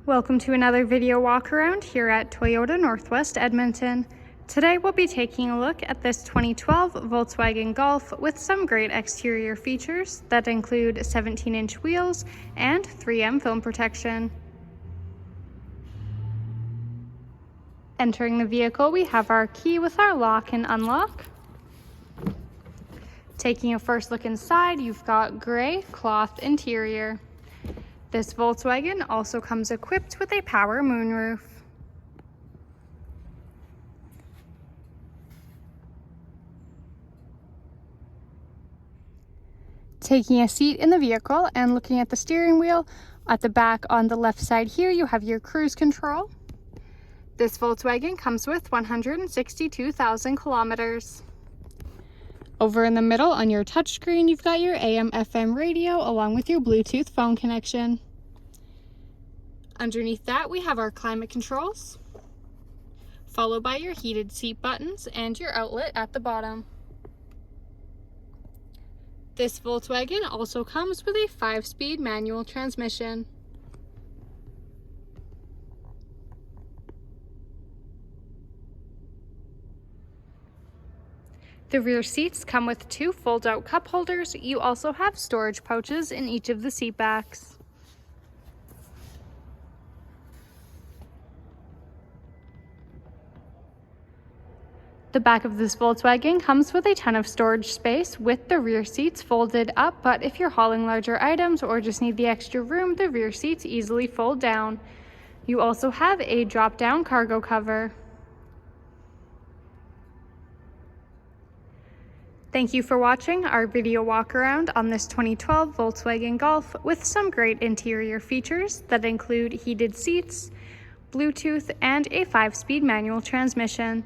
Welcome to another video walk around here at Toyota Northwest Edmonton. Today we'll be taking a look at this 2012 Volkswagen Golf with some great exterior features that include 17-inch wheels and 3M film protection. Entering the vehicle, we have our key with our lock and unlock. Taking a first look inside, you've got gray cloth interior. This Volkswagen also comes equipped with a power moonroof. Taking a seat in the vehicle and looking at the steering wheel, at the back on the left side here, you have your cruise control. This Volkswagen comes with 162,000 kilometers. Over in the middle on your touchscreen, you've got your AM/FM radio along with your Bluetooth phone connection. Underneath that, we have our climate controls, followed by your heated seat buttons and your outlet at the bottom. This Volkswagen also comes with a 5-speed manual transmission. The rear seats come with 2 fold-out cup holders. You also have storage pouches in each of the seat backs. The back of this Volkswagen comes with a ton of storage space with the rear seats folded up, but if you're hauling larger items or just need the extra room, the rear seats easily fold down. You also have a drop-down cargo cover. Thank you for watching our video walk around on this 2012 Volkswagen Golf with some great interior features that include heated seats, Bluetooth, and a 5-speed manual transmission.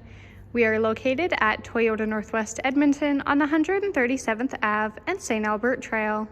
We are located at Toyota Northwest Edmonton on 137th Ave and St. Albert Trail.